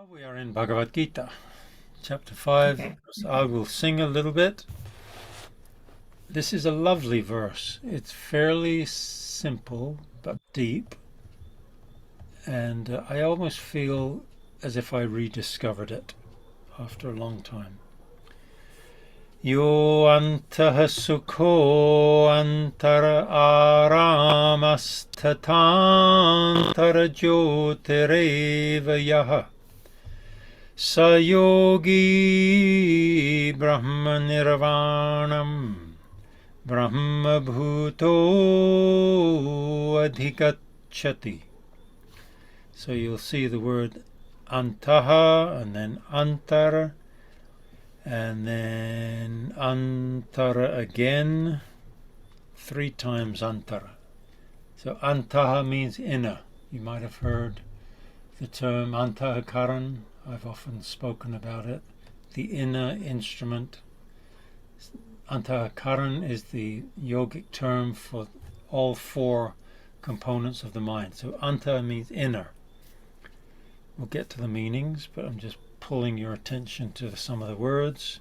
Now we are in Bhagavad Gita, chapter 5. I will sing a little bit. This is a lovely verse. It's fairly simple but deep, and I almost feel as if I rediscovered it after a long time. Yo antah sukho antara aramasthantara jyotireva yaha Sayogi Brahma Nirvanam Brahma Bhuto Adhikachati. So you'll see the word Antaha and then Antara and then Antara again, 3 times Antara. So Antaha means inner. You might have heard the term Antahakaran. I've often spoken about it. The inner instrument. Antahakaran is the yogic term for all 4 components of the mind. So Anta means inner. We'll get to the meanings, but I'm just pulling your attention to some of the words.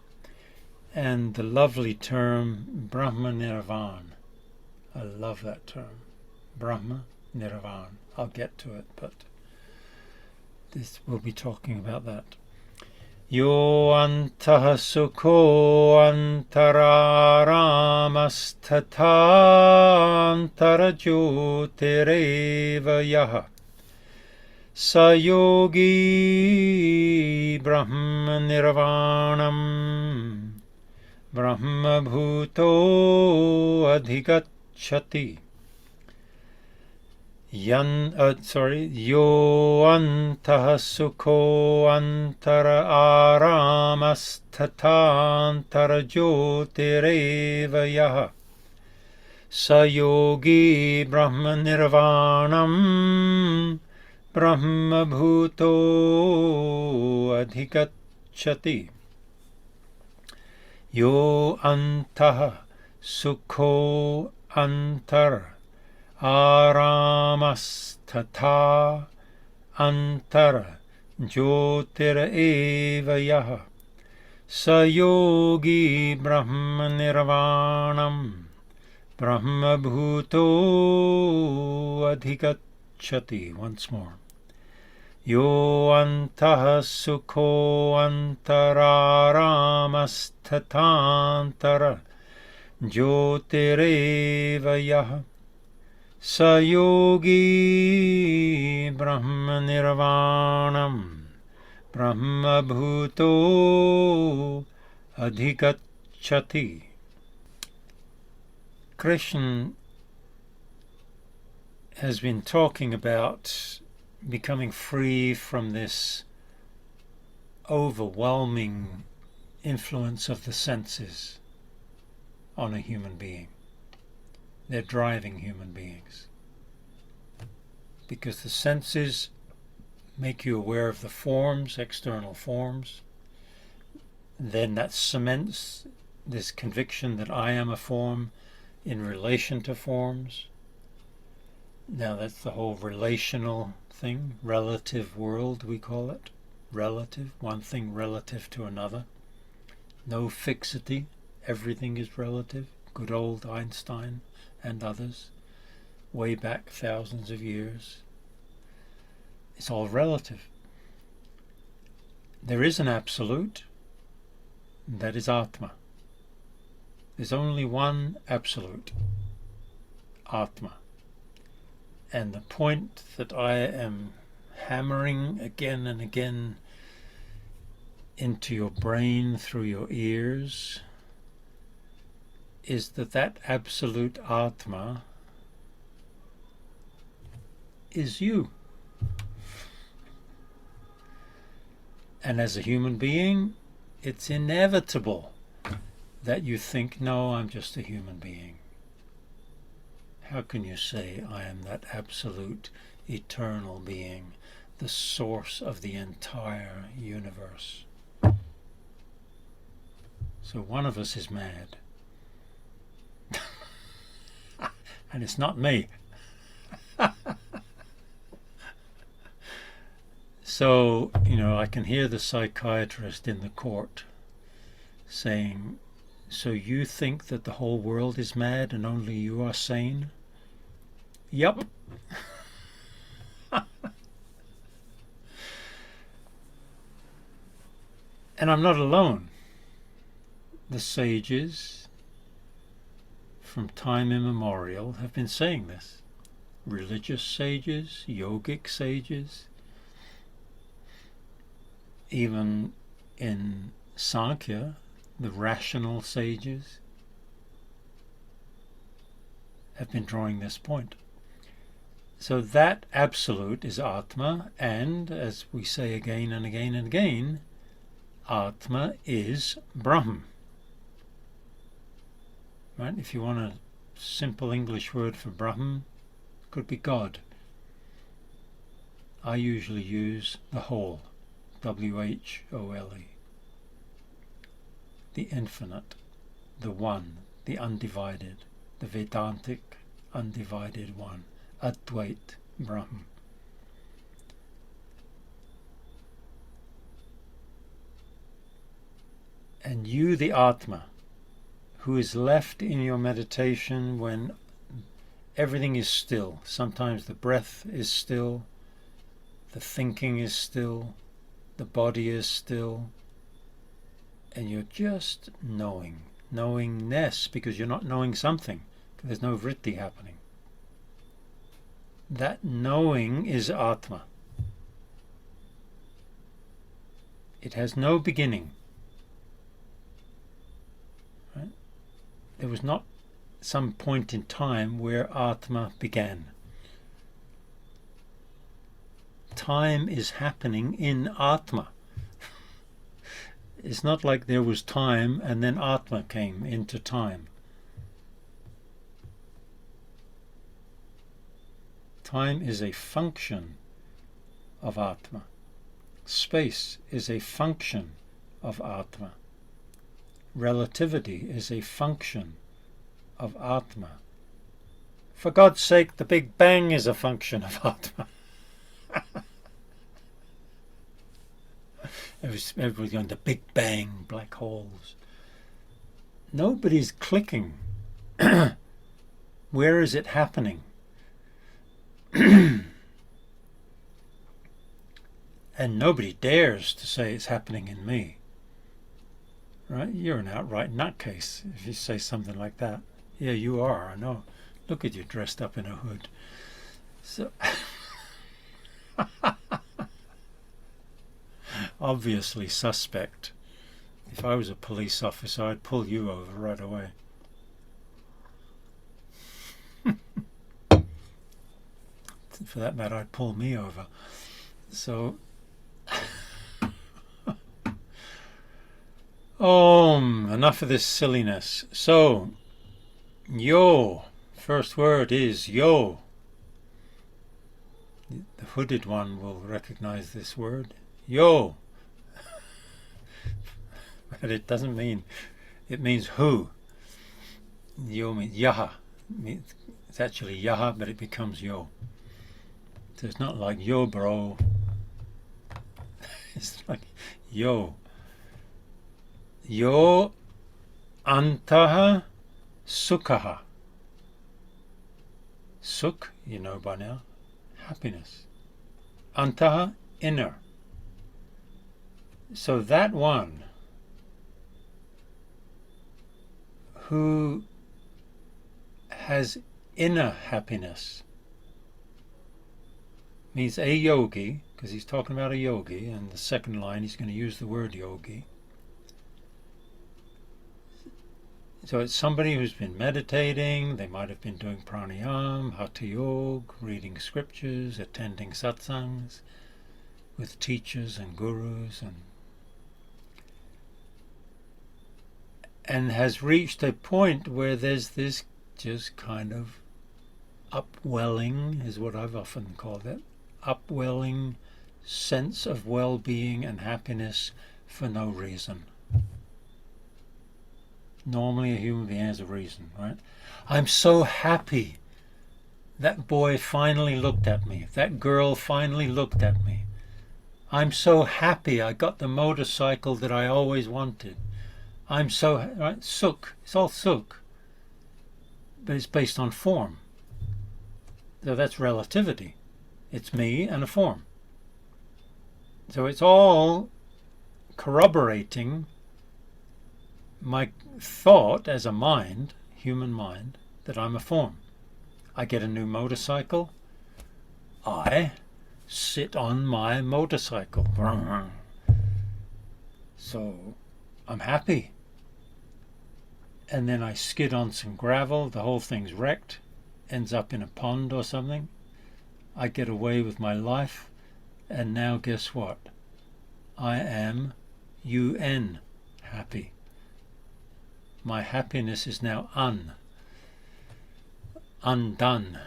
And the lovely term Brahma Nirvan. I love that term. Brahma Nirvan. I'll get to it, but this will be talking about that. Yo antah sukho antararamasthantara jyotireva yaha Sayogi Brahma Nirvanam Brahma Bhuto Adhikachati. Yo antah sukho antara aramasthantara jyotireva yaha Sayogi Brahma Nirvanam Brahma Bhuto Adhikachati. Yo antah sukho antara Aramasthata antara jyotireva yaha Sayogi Brahma Nirvanam Brahma Bhuto Adhikachati. Once more. Yo antah sukho antararamasthantara jyotireva yaha Sayogi Brahma Nirvanam Brahma Bhuto Adhikachati. Krishna has been talking about becoming free from this overwhelming influence of the senses on a human being. They're driving human beings. Because the senses make you aware of the forms, external forms. Then that cements this conviction that I am a form in relation to forms. Now that's the whole relational thing, relative world we call it. Relative, one thing relative to another. No fixity, everything is relative. Good old Einstein and others, way back thousands of years. It's all relative. There is an absolute, and that is Atma. There's only one absolute, Atma. And the point that I am hammering again and again into your brain through your ears is that absolute Atma is you. And as a human being, it's inevitable that you think, no, I'm just a human being. How can you say I am that absolute eternal being, the source of the entire universe? So one of us is mad. And it's not me. So, I can hear the psychiatrist in the court saying, so you think that the whole world is mad and only you are sane? Yup. And I'm not alone. The sages from time immemorial have been saying this. Religious sages, yogic sages, even in Sankhya, the rational sages have been drawing this point. So that absolute is Atma, and as we say again and again and again, Atma is Brahm. Right? If you want a simple English word for Brahm, it could be God. I usually use the whole, W-H-O-L-E. The infinite, the one, the undivided, the Vedantic undivided one, Advait Brahm. And you, the Atma, who is left in your meditation when everything is still. Sometimes the breath is still, the thinking is still, the body is still, and you're just knowingness, because you're not knowing something, because there's no vritti happening. That knowing is Atma. It has no beginning. Right? There was not some point in time where Atma began. Time is happening in Atma. It's not like there was time and then Atma came into time. Time is a function of Atma. Space is a function of Atma. Relativity is a function of Atma. For God's sake, the Big Bang is a function of Atma. Everybody's going to Big Bang, black holes. Nobody's clicking. Where is it happening? And nobody dares to say it's happening in me. Right? You're an outright nutcase if you say something like that. Yeah, you are, I know. Look at you dressed up in a hood. So obviously suspect. If I was a police officer, I'd pull you over right away. For that matter, I'd pull me over. So enough of this silliness. So yo, first word is yo. The hooded one will recognize this word. Yo. But it doesn't mean, it means who. Yo means yaha. It's actually yaha, but it becomes yo. So it's not like yo bro. It's like yo. Yo antaha sukhaha. Sukh, you know by now, happiness. Antaha, inner. So that one who has inner happiness means a yogi, because he's talking about a yogi, and the second line he's going to use the word yogi. So it's somebody who's been meditating, they might have been doing pranayama, hatha yoga, reading scriptures, attending satsangs with teachers and gurus, and has reached a point where there's this just kind of upwelling, is what I've often called it, upwelling sense of well-being and happiness for no reason. Normally a human being has a reason, right? I'm so happy that boy finally looked at me. That girl finally looked at me. I'm so happy I got the motorcycle that I always wanted. I'm so, right? Sukh. It's all sukh. But it's based on form. So that's relativity. It's me and a form. So it's all corroborating my thought as a mind, human mind, that I'm a form. I get a new motorcycle. I sit on my motorcycle. So I'm happy. And then I skid on some gravel. The whole thing's wrecked. Ends up in a pond or something. I get away with my life. And now guess what? I am UN, happy. My happiness is now undone.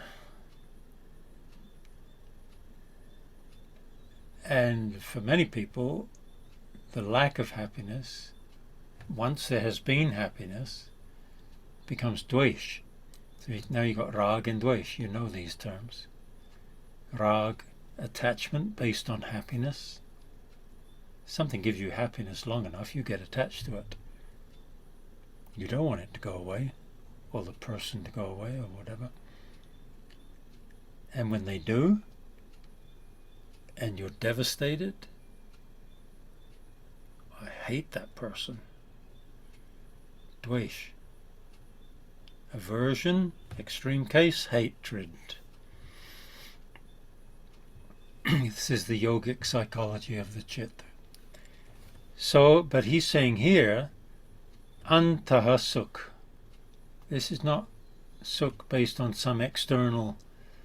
And for many people, the lack of happiness, once there has been happiness, becomes dvesh. So now you've got rag and dvesh. You know these terms. Rag, attachment based on happiness. Something gives you happiness long enough, you get attached to it. You don't want it to go away, or the person to go away, or whatever. And when they do, and you're devastated, I hate that person. Dvesh. Aversion, extreme case, hatred. This is the yogic psychology of the chitta. So, but he's saying here, antaha sukh. This is not sukh based on some external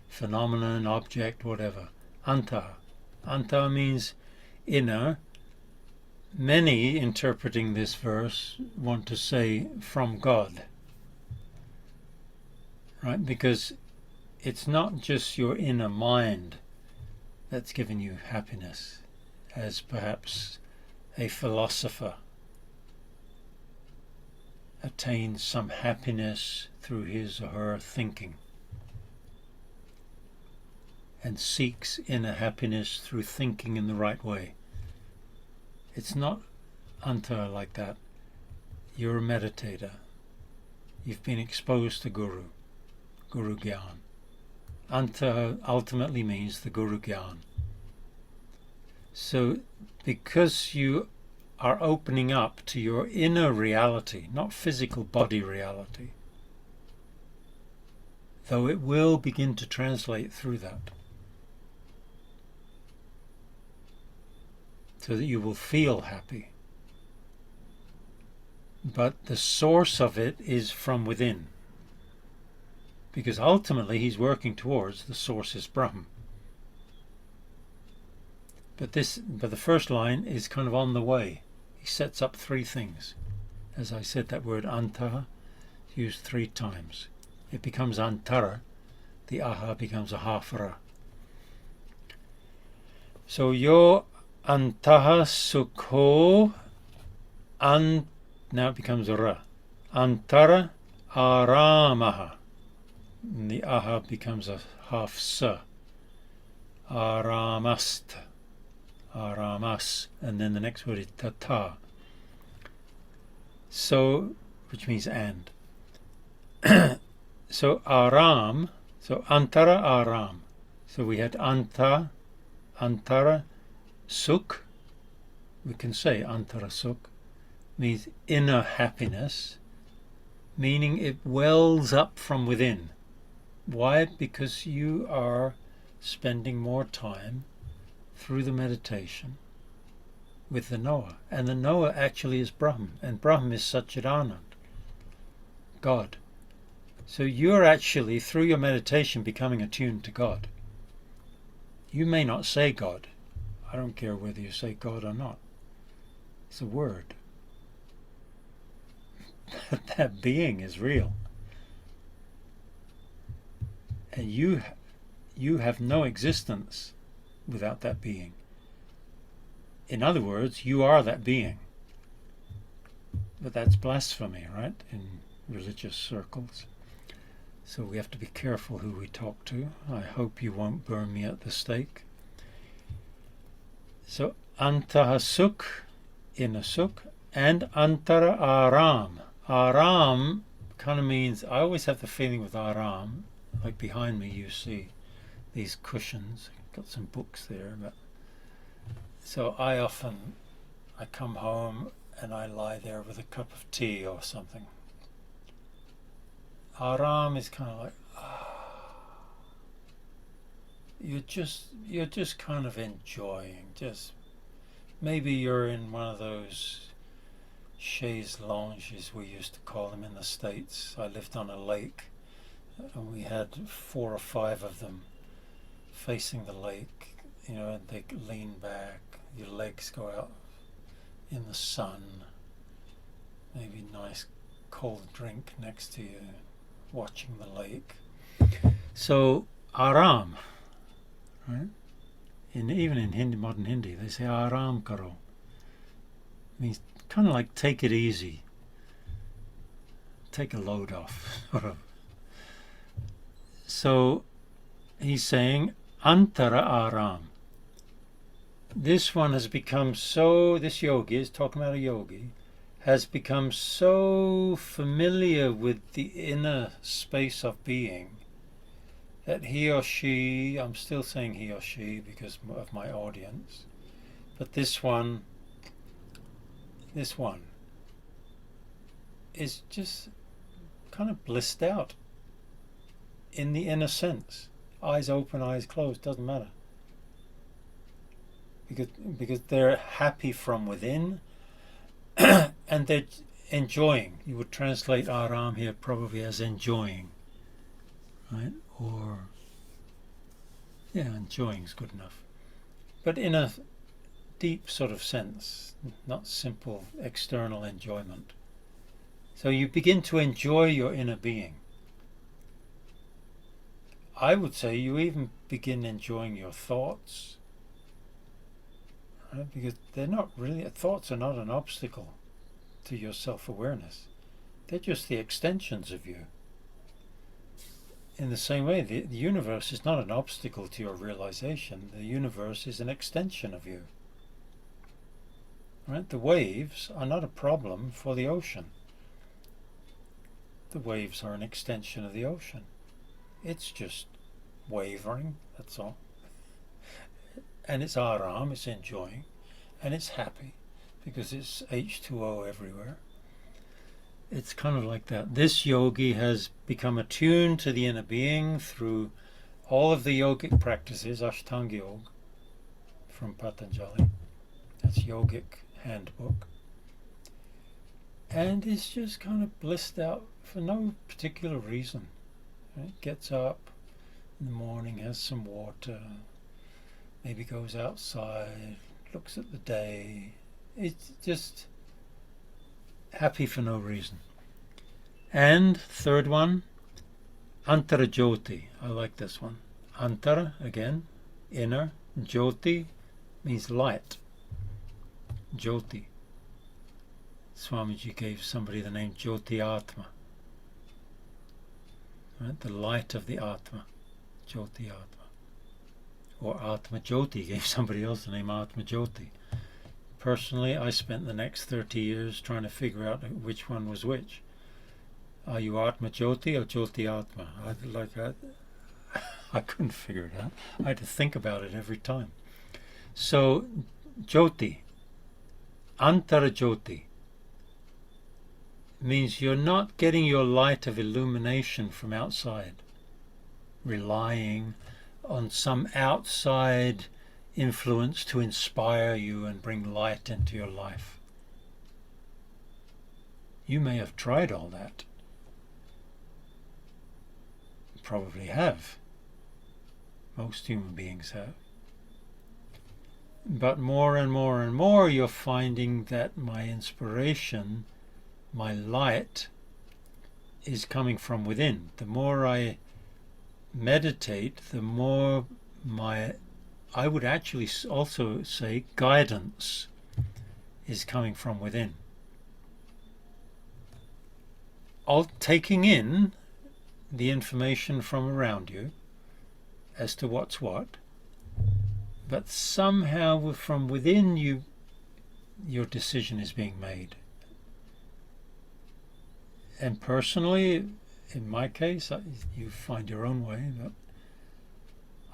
phenomenon, object, whatever. Antaha. Antaha means inner. Many interpreting this verse want to say from God. Right? Because it's not just your inner mind that's given you happiness, as perhaps a philosopher attains some happiness through his or her thinking and seeks inner happiness through thinking in the right way. It's not anta like that. You're a meditator. You've been exposed to Guru Gyan. Anta ultimately means the Guru Gyan. So because you are opening up to your inner reality, not physical body reality, though it will begin to translate through that, so that you will feel happy. But the source of it is from within, because ultimately he's working towards the source is Brahman. But the first line is kind of on the way. He sets up three things. As I said, that word antaha is used 3 times. It becomes antara. The aha becomes a hafara. So yo antaha sukho now it becomes a ra. Antara aramaha. And the aha becomes a half sa. Aramast. Aramas, and then the next word is tata. So, which means and. So aram, so antara aram. So we had antara sukh. We can say antara sukh means inner happiness, meaning it wells up from within. Why? Because you are spending more time through the meditation with the Noah. And the Noah actually is Brahman, and Brahman is Satchidanand, God. So you're actually, through your meditation, becoming attuned to God. You may not say God. I don't care whether you say God or not. It's a word. But that being is real. And you have no existence without that being. In other words, you are that being. But that's blasphemy, right? In religious circles. So we have to be careful who we talk to. I hope you won't burn me at the stake. So antaha sukh, inner sukh, and antara aram. Aram kind of means, I always have the feeling with aram, like behind me you see these cushions, got some books there, but so I come home and I lie there with a cup of tea or something. Aram is kind of like you're just kind of enjoying. Just maybe you're in one of those chaise lounges, we used to call them in the States. I lived on a lake and we had 4 or 5 of them facing the lake, and they lean back, your legs go out in the sun, maybe nice cold drink next to you, watching the lake. So aram, right? Even in Hindi, modern Hindi, they say aram karo. It means kind of like take it easy, take a load off. So he's saying antara aram. This one has become so, this yogi is talking about a yogi, has become so familiar with the inner space of being that he or she, I'm still saying he or she because of my audience, but this one is just kind of blissed out in the inner sense. Eyes open, eyes closed, doesn't matter. Because they're happy from within and they're enjoying. You would translate aram here probably as enjoying, right? Or, yeah, enjoying is good enough. But in a deep sort of sense, not simple external enjoyment. So you begin to enjoy your inner being. I would say you even begin enjoying your thoughts, right? Because they're not really, thoughts are not an obstacle to your self-awareness. They're just the extensions of you. In the same way, the universe is not an obstacle to your realization. The universe is an extension of you. Right? The waves are not a problem for the ocean. The waves are an extension of the ocean. It's just wavering, that's all. And it's aram, it's enjoying, and it's happy because it's H2O everywhere. It's kind of like that. This yogi has become attuned to the inner being through all of the yogic practices, Ashtanga Yoga from Patanjali. That's yogic handbook. And is just kind of blissed out for no particular reason. Right? Gets up in the morning, has some water, maybe goes outside, looks at the day. It's just happy for no reason. And third one, Antara Jyoti. I like this one. Antara, again, inner. Jyoti means light. Jyoti. Swamiji gave somebody the name Jyoti Atma. Right? The light of the Atma. Jyoti Atma. Or Atma Jyoti gave somebody else the name Atma Jyoti. Personally, I spent the next 30 years trying to figure out which one was which. Are you Atma Jyoti or Jyoti Atma? I couldn't figure it out. I had to think about it every time. So, Jyoti, Antara Jyoti, means you're not getting your light of illumination from outside, relying on some outside influence to inspire you and bring light into your life. You may have tried all that. Probably have. Most human beings have. But more and more and more you're finding that my inspiration, my light, is coming from within. The more I meditate, the more I would actually also say guidance is coming from within. All taking in the information from around you as to what's what, but somehow from within you, your decision is being made. And personally, in my case, you find your own way, but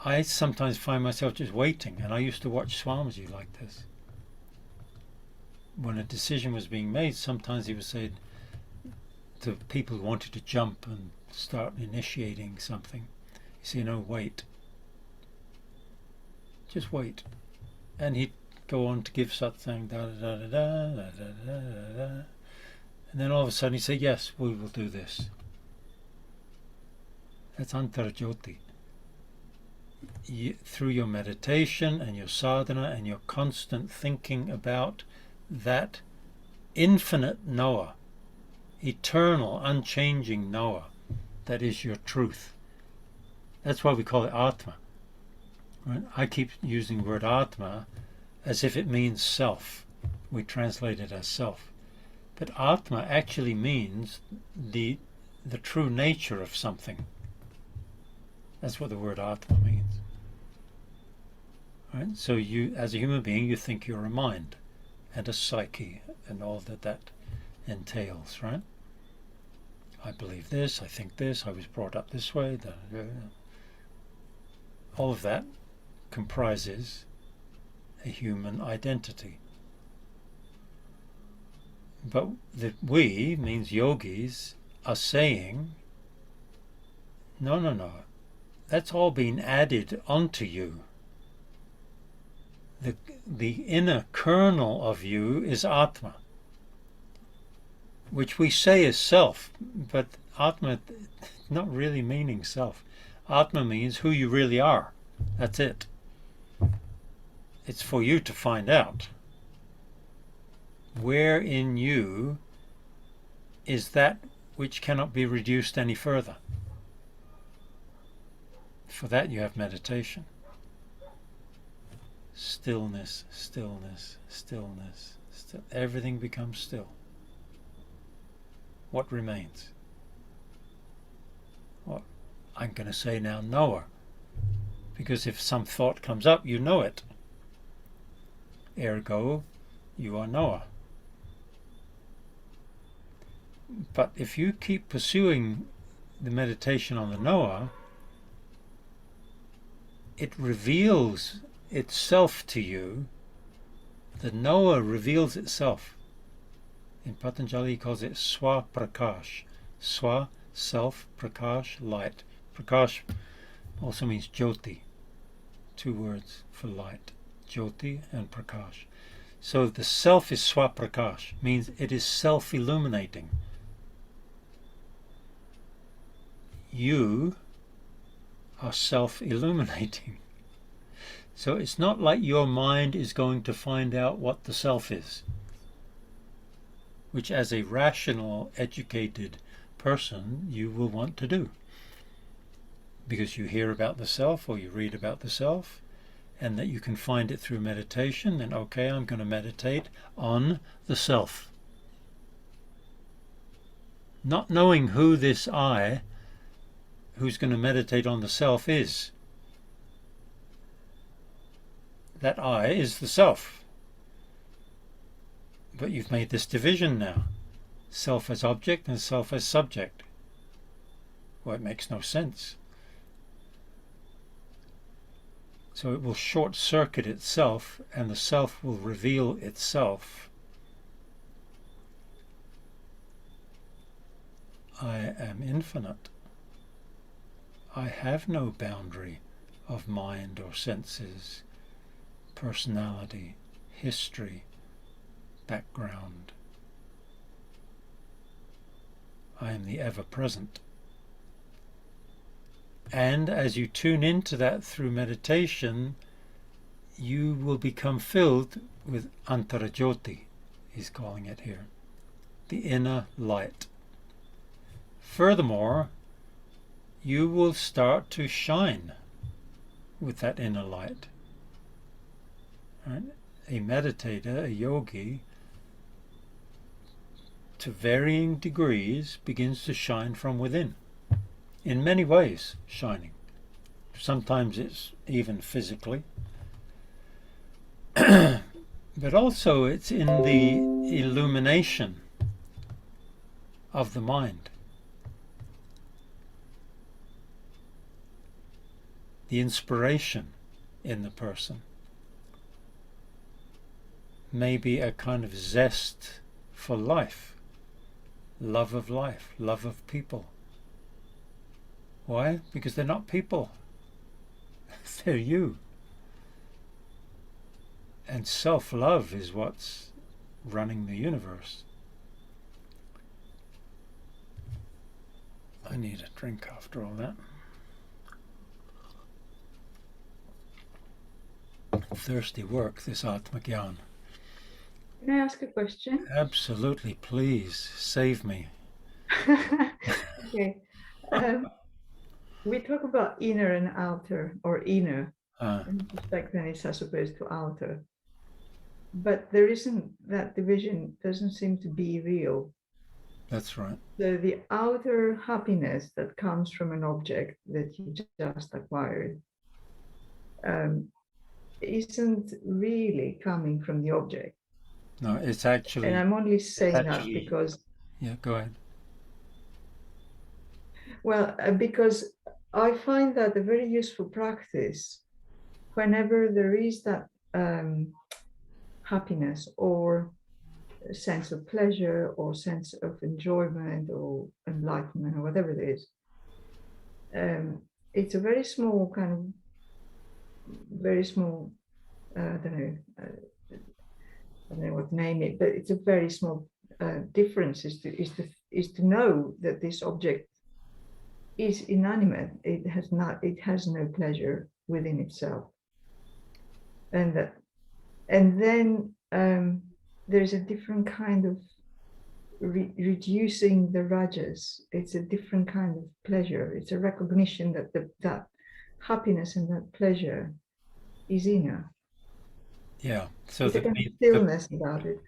I sometimes find myself just waiting, and I used to watch Swamiji like this. When a decision was being made, sometimes he would say to people who wanted to jump and start initiating something, he said, no, wait. Just wait. And he'd go on to give satsang, da da da da da da da da da. And then all of a sudden he'd say, yes, we will do this. That's Antarjyoti. Through your meditation and your sadhana and your constant thinking about that infinite knower, eternal, unchanging knower, that is your truth. That's why we call it Atma. Right? I keep using the word Atma as if it means self. We translate it as self. But Atma actually means the true nature of something. That's what the word Atma means. Right? So you, as a human being, you think you're a mind and a psyche and all that entails, right? I believe this, I think this, I was brought up this way. All of that comprises a human identity. But that we, means yogis, are saying, no. That's all been added onto you. The inner kernel of you is Atma, which we say is self, but Atma not really meaning self. Atma means who you really are. That's it. It's for you to find out. Where in you is that which cannot be reduced any further? For that you have meditation. Stillness, stillness, stillness. Everything becomes still. What remains? What I'm going to say now, knower. Because if some thought comes up, you know it. Ergo, you are knower. But if you keep pursuing the meditation on the knower, it reveals itself to you. The knower reveals itself. In Patanjali he calls it Swa Prakash. Swa, self, Prakash, light. Prakash also means Jyoti. 2 words for light. Jyoti and Prakash. So the self is Swa Prakash, means it is self-illuminating. You are self-illuminating. So it's not like your mind is going to find out what the self is, which as a rational, educated person you will want to do. Because you hear about the self or you read about the self, and that you can find it through meditation, then okay, I'm going to meditate on the self. Not knowing who this I, who's going to meditate on the self, is. That I is the self. But you've made this division now. Self as object and self as subject. Well, it makes no sense. So it will short-circuit itself, and the self will reveal itself. I am infinite. I have no boundary of mind or senses, personality, history, background. I am the ever-present. And as you tune into that through meditation, you will become filled with Antarjyoti, he's calling it here, the inner light. Furthermore, you will start to shine with that inner light. Right? A meditator, a yogi, to varying degrees begins to shine from within. In many ways, shining. Sometimes it's even physically. But also it's in the illumination of the mind. The inspiration in the person. Maybe a kind of zest for life, love of people. Why? Because they're not people. They're you. And self-love is what's running the universe. I need a drink after all that. Thirsty work, this Atmagyan. Can I ask a question? Absolutely, please, save me. Okay. We talk about inner and outer, or inner, introspectness as opposed to outer. But there isn't, that division doesn't seem to be real. That's right. So the outer happiness that comes from an object that you just acquired isn't really coming from the object. No, it's actually... And I'm only saying that because... Yeah, go ahead. Well, because I find that a very useful practice whenever there is that happiness or sense of pleasure or sense of enjoyment or enlightenment or whatever it is. It's a very small kind of, very small, I don't know what to name it, but it's a very small difference is to know that this object is inanimate. It has no pleasure within itself, and then there's a different kind of reducing the rajas. It's a different kind of pleasure. It's a recognition that that happiness and that pleasure is inner. Yeah. So there's a kind of stillness about it.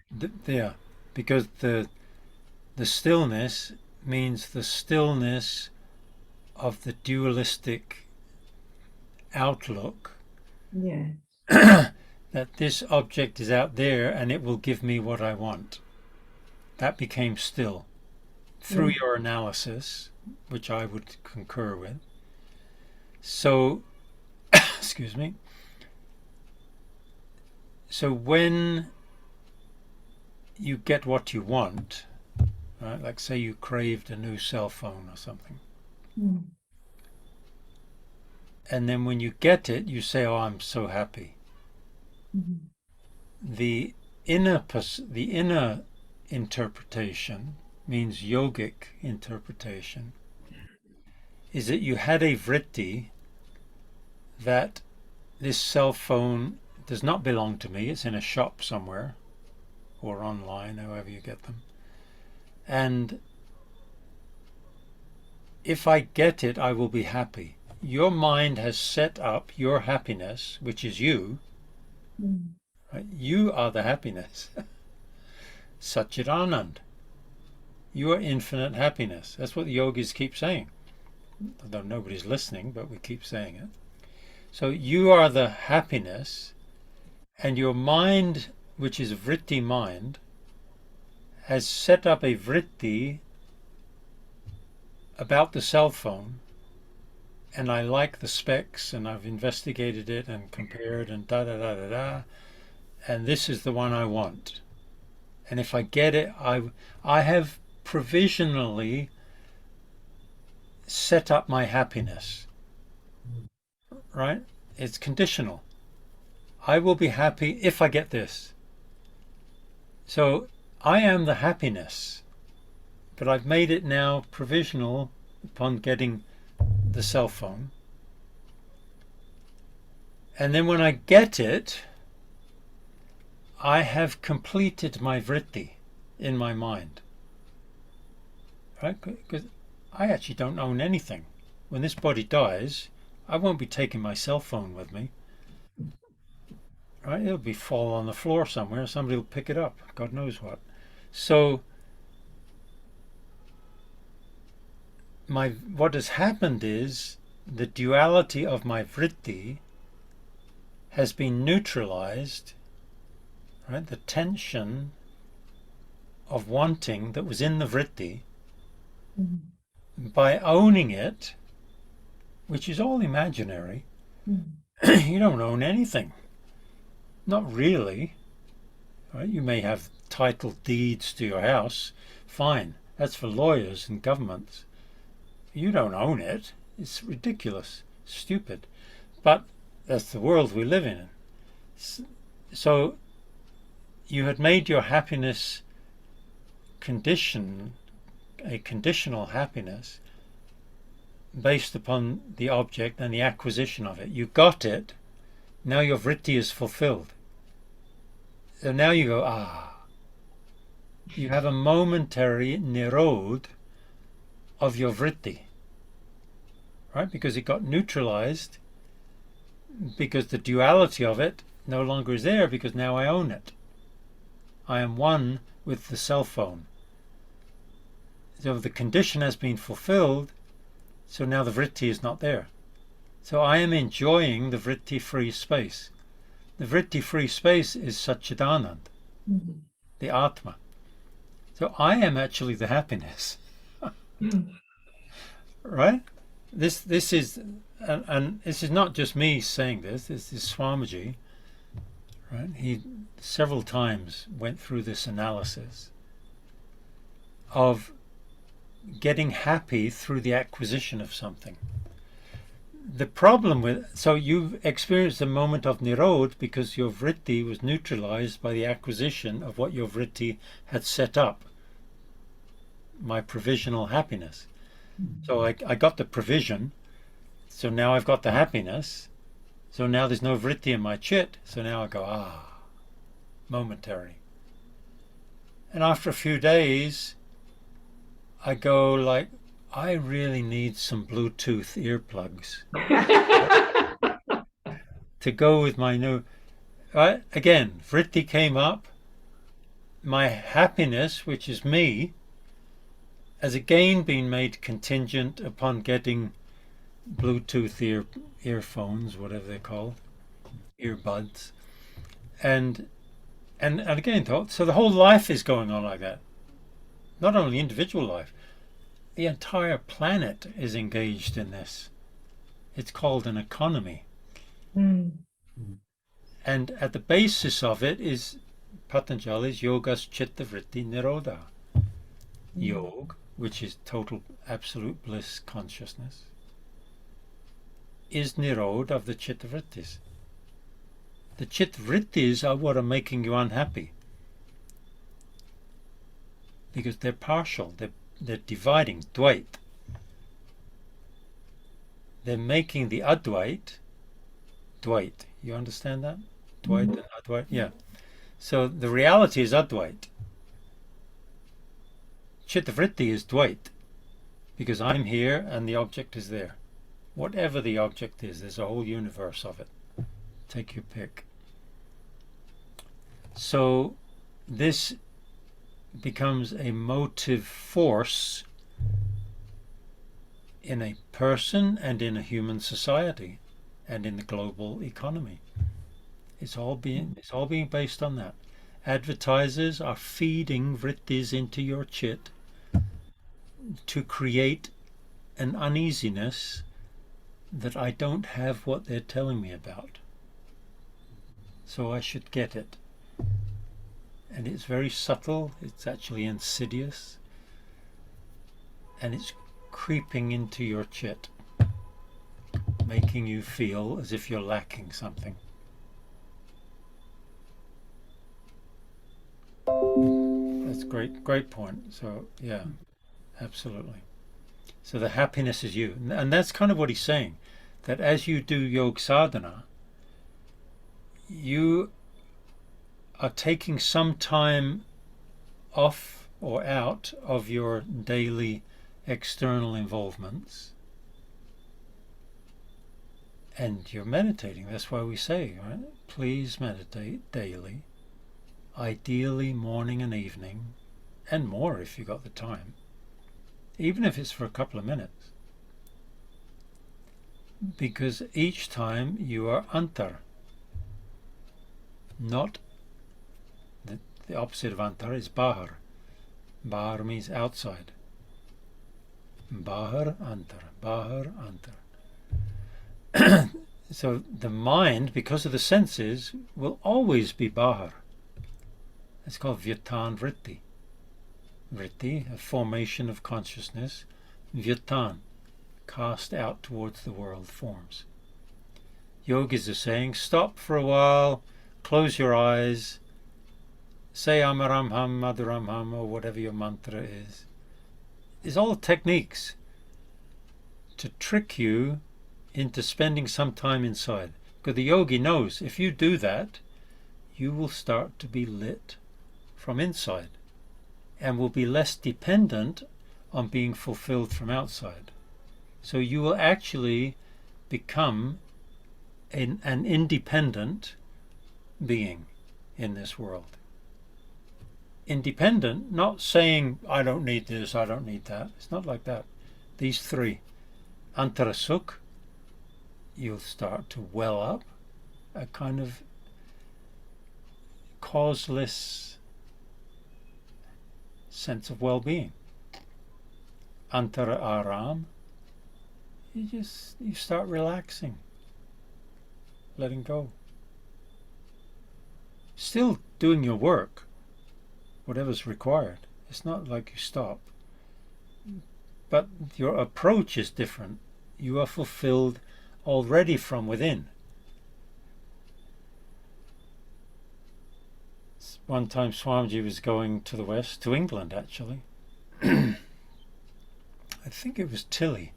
Yeah, because the stillness means the stillness of the dualistic outlook. Yeah. That this object is out there and it will give me what I want. That became still through your analysis, which I would concur with. So, excuse me. So when you get what you want, right? Like say you craved a new cell phone or something. And then when you get it, you say, "Oh, I'm so happy." The inner interpretation means yogic interpretation is that you had a vritti that this cell phone does not belong to me. It's in a shop somewhere or online, however you get them. And if I get it, I will be happy. Your mind has set up your happiness, which is you. Right? You are the happiness. Satchidanand. You are infinite happiness. That's what the yogis keep saying. Although nobody's listening, but we keep saying it. So you are the happiness, and your mind, which is vritti mind, has set up a vritti about the cell phone, and I like the specs, and I've investigated it and compared and da-da-da-da-da, and this is the one I want. And if I get it, I have provisionally set up my happiness, right? It's conditional. I will be happy if I get this. So I am the happiness, but I've made it now provisional upon getting the cell phone. And then when I get it, I have completed my vritti in my mind. Right? Because I actually don't own anything. When this body dies, I won't be taking my cell phone with me. Right? It'll be fall on the floor somewhere. Somebody will pick it up. God knows what. So what has happened is the duality of my vritti has been neutralized, right? The tension of wanting that was in the vritti, Mm. by owning it, which is all imaginary, Mm. you don't own anything. Not really. Right? You may have title deeds to your house. Fine. That's for lawyers and governments. You don't own it. It's ridiculous. Stupid. But that's the world we live in. So you had made your happiness a conditional happiness based upon the object and the acquisition of it. You got it. Now your vritti is fulfilled. So now you go, you have a momentary nirod of your vritti, right? Because it got neutralized, because the duality of it no longer is there, because now I own it. I am one with the cell phone. So the condition has been fulfilled, so now the vritti is not there. So I am enjoying the vritti-free space. The vritti-free space is Satchidanand, Mm. the Atma. So I am actually the happiness, right? This is, and this is not just me saying this. This is Swamiji, right? He several times went through this analysis of getting happy through the acquisition of something. The problem so you've experienced a moment of nirod because your vritti was neutralized by the acquisition of what your vritti had set up, my provisional happiness. So I got the provision, so now I've got the happiness, so now there's no vritti in my chit, so now I go, momentary. And after a few days, I go like, I really need some Bluetooth earplugs to go with my new, right? Again, vritti came up, my happiness, which is me, has again been made contingent upon getting Bluetooth earphones, whatever they're called, earbuds, and again, so the whole life is going on like that. Not only individual life, the entire planet is engaged in this. It's called an economy. Mm. And at the basis of it is Patanjali's Yogas Chitta Vritti Nirodha. Yoga, which is total absolute bliss consciousness, is nirod of the Chitta Vrittis. The Chitta Vrittis are what are making you unhappy. Because they're partial, they're dividing, Dvait. They're making the Advait, Dvait. You understand that? Dvait and Advait? Yeah. So the reality is Advait. Chittavritti is Dvait. Because I'm here and the object is there. Whatever the object is, there's a whole universe of it. Take your pick. So this becomes a motive force in a person and in a human society and in the global economy. It's all being based on that. Advertisers are feeding vrittis into your chit to create an uneasiness that I don't have what they're telling me about. So I should get it. And it's very subtle, it's actually insidious, and it's creeping into your chit, making you feel as if you're lacking something. That's great point. So yeah, absolutely. So the happiness is you, and that's kind of what he's saying, that as you do yoga sadhana, you are taking some time off or out of your daily external involvements, and you're meditating. That's why we say, right? Please meditate daily, ideally morning and evening, and more if you've got the time, even if it's for a couple of minutes, because each time you are antar, not the opposite of antara is bahar. Bahar means outside. Bahar antara, bahar antara. So the mind, because of the senses, will always be bahar. It's called vyatan vritti. Vritti, a formation of consciousness. Vyatan, cast out towards the world forms. Yogis are saying, stop for a while, close your eyes, say Amaramham, Madhuramham, or whatever your mantra is. It's all techniques to trick you into spending some time inside. Because the yogi knows if you do that, you will start to be lit from inside and will be less dependent on being fulfilled from outside. So you will actually become an independent being in this world. Independent, not saying, I don't need this, I don't need that. It's not like that. These three. Antara sukh, you'll start to well up a kind of causeless sense of well-being. Antara aram, you start relaxing, letting go. Still doing your work, whatever's required. It's not like you stop. But your approach is different. You are fulfilled already from within. One time Swamiji was going to the west, to England actually. I think it was Tilly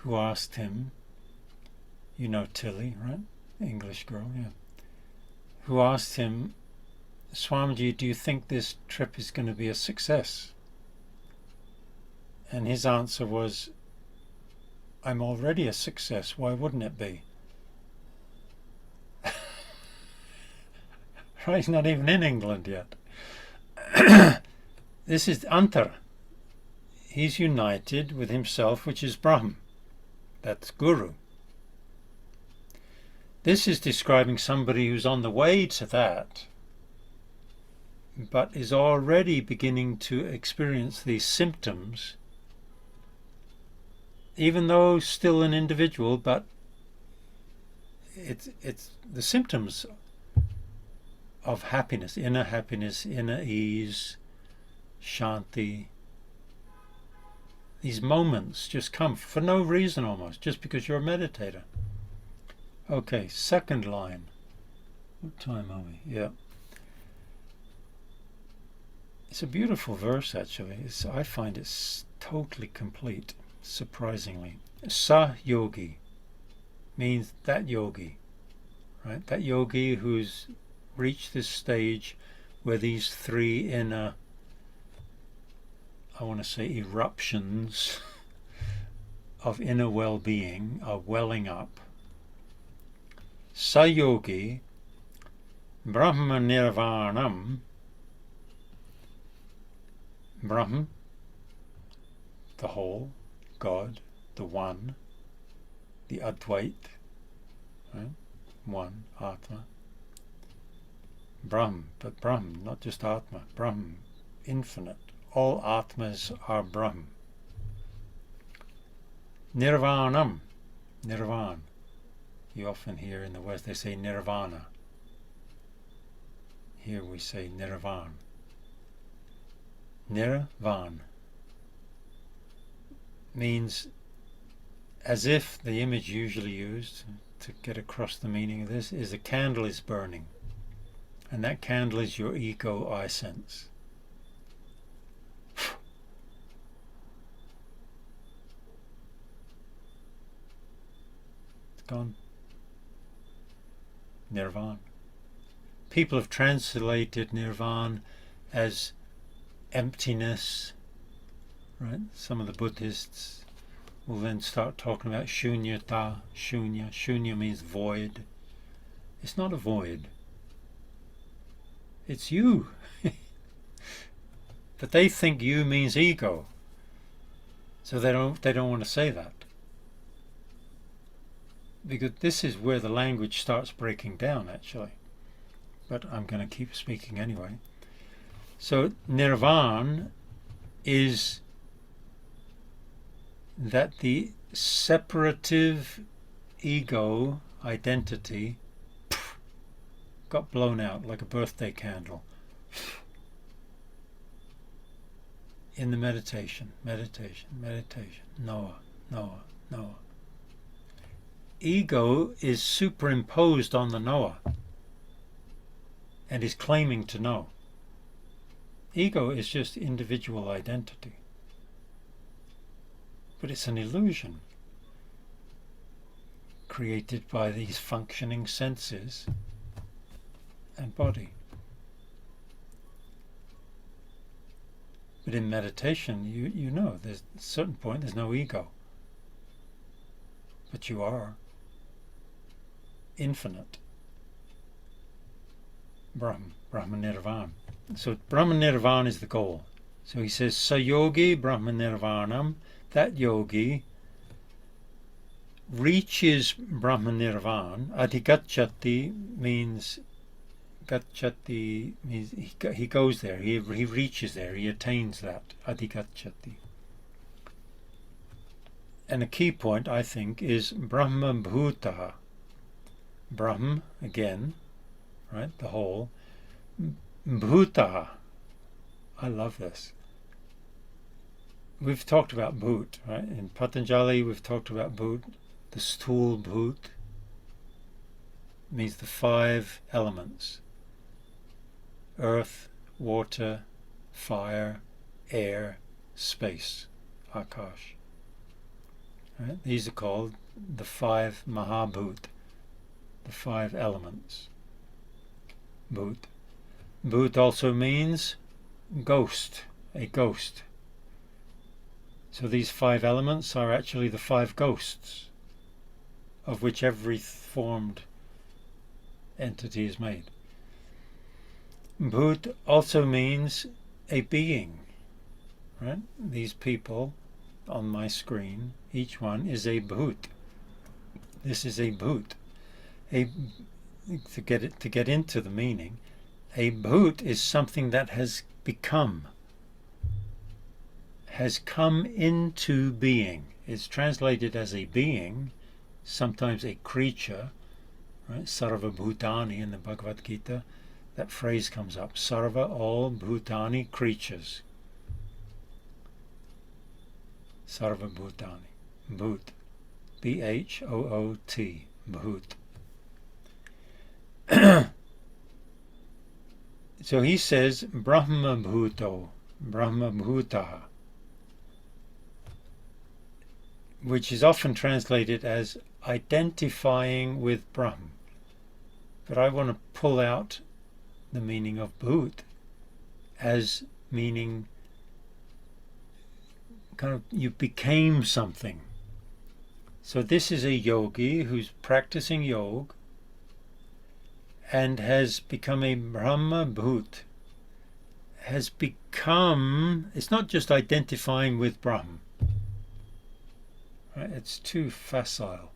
who asked him, you know Tilly, right? English girl, yeah. Who asked him, Swamiji, do you think this trip is going to be a success? And his answer was, I'm already a success, why wouldn't it be? Right, he's not even in England yet. This is Antara. He's united with himself, which is Brahm. That's Guru. This is describing somebody who's on the way to that, but is already beginning to experience these symptoms, even though still an individual, but it's the symptoms of happiness, inner ease, shanti. These moments just come for no reason almost, just because you're a meditator. Okay, second line. What time are we? Yeah. It's a beautiful verse actually. I find it's totally complete, surprisingly. Sa yogi means that yogi, right? That yogi who's reached this stage where these three inner, I want to say, eruptions of inner well-being are welling up. Sayogi Brahma Nirvanam. Brahman, the whole, God, the one, the Advait, right? One, Atma. Brahm, but Brahm, not just Atma, Brahm, infinite. All Atmas are Brahm. Nirvanam, Nirvan. You often hear in the West they say Nirvana. Here we say Nirvan. Nirvan means, as if the image usually used to get across the meaning of this is a candle is burning, and that candle is your ego I sense. It's gone. Nirvan. People have translated Nirvan as emptiness, right? Some of the Buddhists will then start talking about shunyata, shunya. Shunya means void. It's not a void. It's you. But they think you means ego. So they don't want to say that. Because this is where the language starts breaking down actually. But I'm going to keep speaking anyway. So nirvana is that the separative ego identity got blown out like a birthday candle in the meditation, Noah. Ego is superimposed on the knower and is claiming to know. Ego is just individual identity. But it's an illusion created by these functioning senses and body. But in meditation, you know, there's a certain point there's no ego. But you are infinite. Brahma Nirvana. So Brahma Nirvana is the goal. So he says, Sayogi Brahma Nirvanam, that yogi reaches Brahma Nirvana. Adhigacchati means, Gacchati means he goes there, he reaches there, he attains that. Adhigacchati. And a key point, I think, is Brahma Bhuta. Brahm, again, right, the whole. Bhuta. I love this. We've talked about Bhut, right? In Patanjali, we've talked about Bhut. The stool Bhut means the 5 elements. Earth, water, fire, air, space, Akash. Right? These are called the 5 Mahabhut, the 5 elements. Bhut. Bhut also means ghost, a ghost. So these 5 elements are actually the 5 ghosts of which every formed entity is made. Bhut also means a being, right? These people on my screen, each one is a bhut. This is a bhut. To get into the meaning, a bhut is something that has become, has come into being. It's translated as a being, sometimes a creature, right? Sarva Bhutani in the Bhagavad Gita, that phrase comes up. Sarva, all, Bhutani, creatures. Sarva Bhutani. Bhut. B-H-O-O-T. Bhut. So he says Brahma Bhuto, Brahma Bhuta, which is often translated as identifying with Brahm. But I want to pull out the meaning of Bhut as meaning kind of you became something. So this is a yogi who's practicing yoga and has become a Brahma Bhut, has become, it's not just identifying with Brahm, right? It's too facile.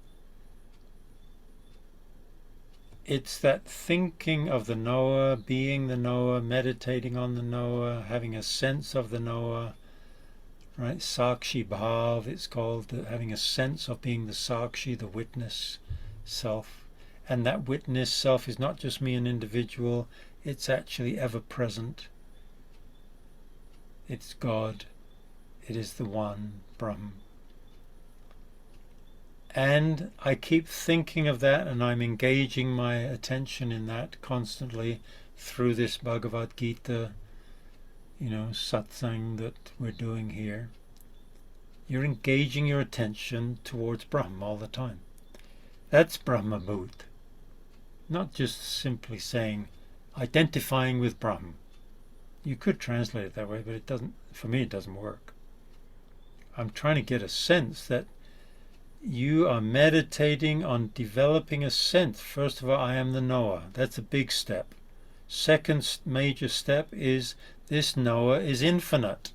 It's that thinking of the knower, being the knower, meditating on the knower, having a sense of the knower, right? Sakshi Bhav, it's called, having a sense of being the Sakshi, the witness self. And that witness self is not just me, an individual, it's actually ever present. It's God. It is the one, Brahm. And I keep thinking of that, and I'm engaging my attention in that constantly through this Bhagavad Gita, satsang that we're doing here. You're engaging your attention towards Brahm all the time. That's Brahma Bhut. Not just simply saying, identifying with Brahm. You could translate it that way, but it doesn't, for me it doesn't work. I'm trying to get a sense that you are meditating on developing a sense. First of all, I am the knower. That's a big step. Second major step is this knower is infinite.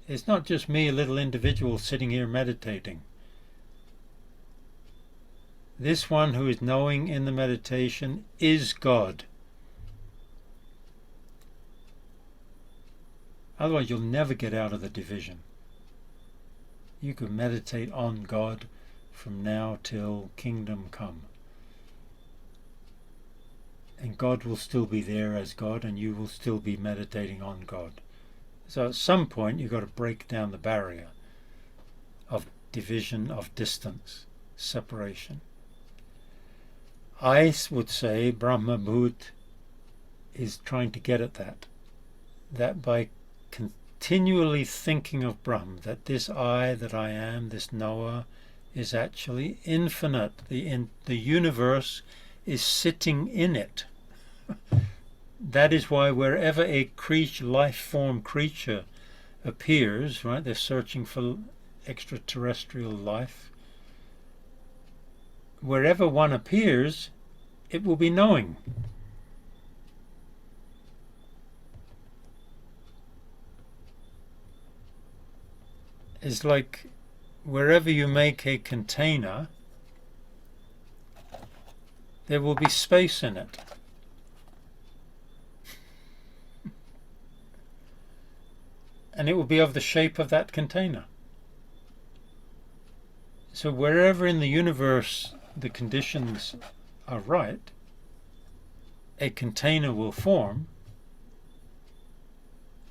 It's not just me, a little individual sitting here meditating. This one who is knowing in the meditation is God. Otherwise you'll never get out of the division. You can meditate on God from now till kingdom come. And God will still be there as God, and you will still be meditating on God. So at some point you've got to break down the barrier of division, of distance, separation. I would say Brahma Bhut is trying to get at that by continually thinking of Brahm, that this I that I am, this knower, is actually infinite. The universe is sitting in it. That is why wherever a life form creature appears, right, they're searching for extraterrestrial life. Wherever one appears, it will be knowing. It's like wherever you make a container, there will be space in it. And it will be of the shape of that container. So wherever in the universe the conditions are right, a container will form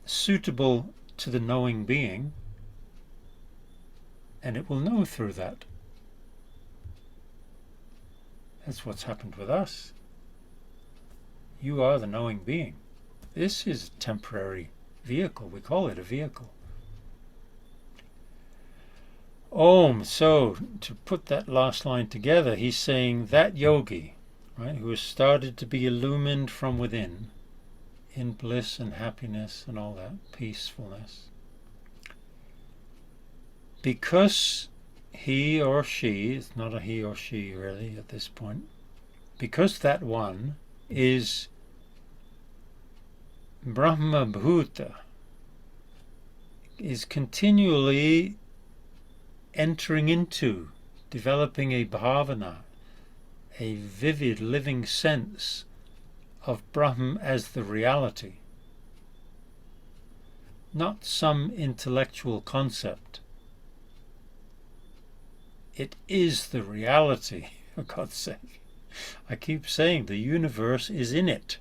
suitable to the knowing being, and it will know through that. That's what's happened with us. You are the knowing being. This is a temporary vehicle. We call it a vehicle. Om. So to put that last line together, he's saying that yogi, right, who has started to be illumined from within, in bliss and happiness and all that, peacefulness, because he or she, it's not a he or she really at this point, because that one is Brahma Bhuta, is continually entering into, developing a bhavana, a vivid living sense of Brahman as the reality, not some intellectual concept. It is the reality, for God's sake. I keep saying the universe is in it.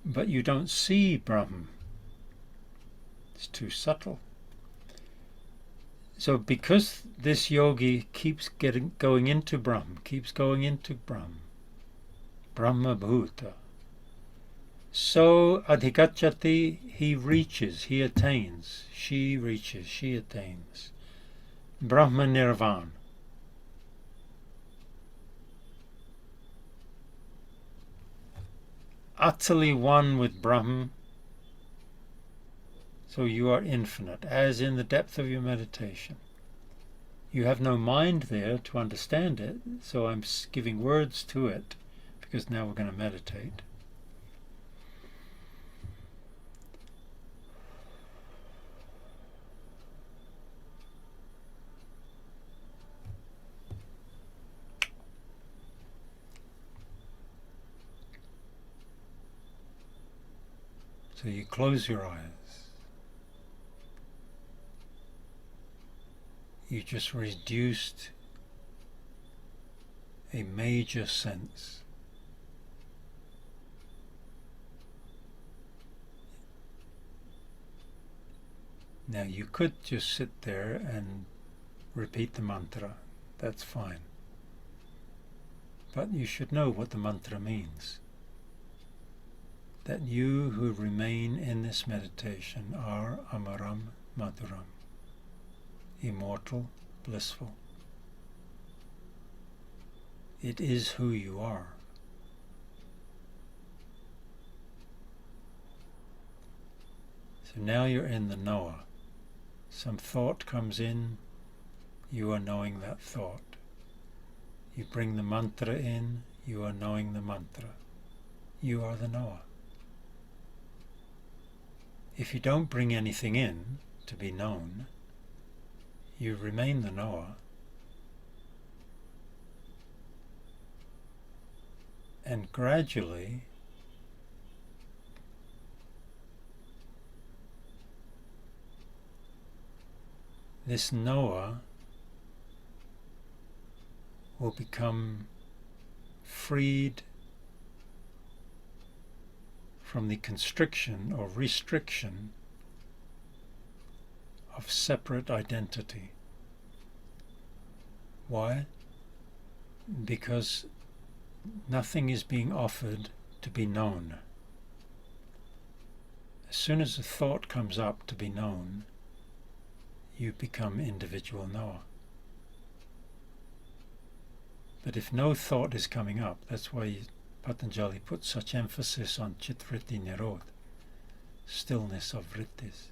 But you don't see Brahman. It's too subtle. So because this yogi keeps going into Brahman, keeps going into Brahman, Brahma Bhuta, so adhikachati, he reaches, he attains, she reaches, she attains Brahma Nirvana. Utterly one with Brahman. So you are infinite, as in the depth of your meditation. You have no mind there to understand it, so I'm giving words to it, because now we're going to meditate. So you close your eyes. You just reduced a major sense. Now you could just sit there and repeat the mantra. That's fine. But you should know what the mantra means. That you who remain in this meditation are Amaram Madhuram, immortal, blissful. It is who you are. So now you're in the knower. Some thought comes in, you are knowing that thought. You bring the mantra in, you are knowing the mantra. You are the knower. If you don't bring anything in to be known, you remain the knower. And gradually this knower will become freed from the constriction or restriction of separate identity. Why? Because nothing is being offered to be known. As soon as a thought comes up to be known, you become individual knower. But if no thought is coming up, that's why Patanjali puts such emphasis on chitvritti nirodh, stillness of vrittis.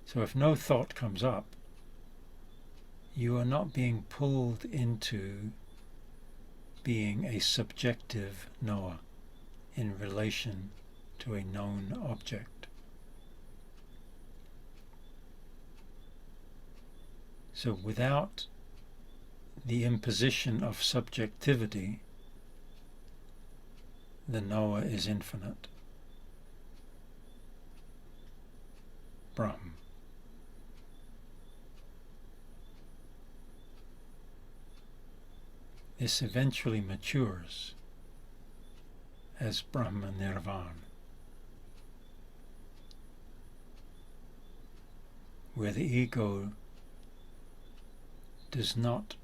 So if no thought comes up, you are not being pulled into being a subjective knower in relation to a known object. So without the imposition of subjectivity, the knower is infinite. Brahm. This eventually matures as Brahma Nirvana, where the ego does not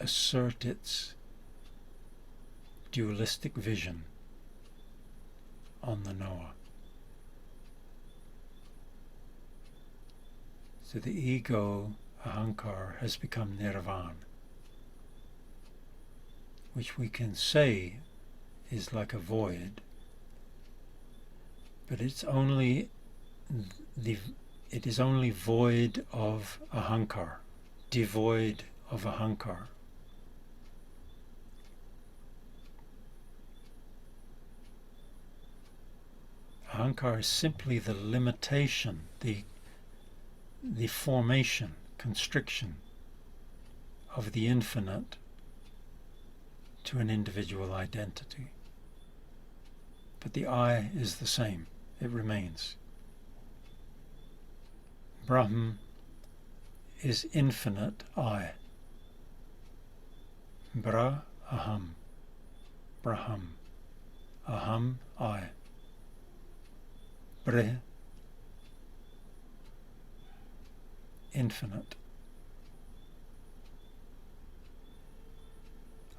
assert its dualistic vision on the knower. So the ego, ahankar, has become nirvana, which we can say is like a void, but it is only void of ahankar, devoid of ahankar. Ahankar is simply the limitation, the formation, constriction of the infinite to an individual identity. But the I is the same, it remains. Brahm is infinite I. Bra aham, Braham, aham I. Bre, infinite.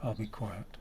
I'll be quiet.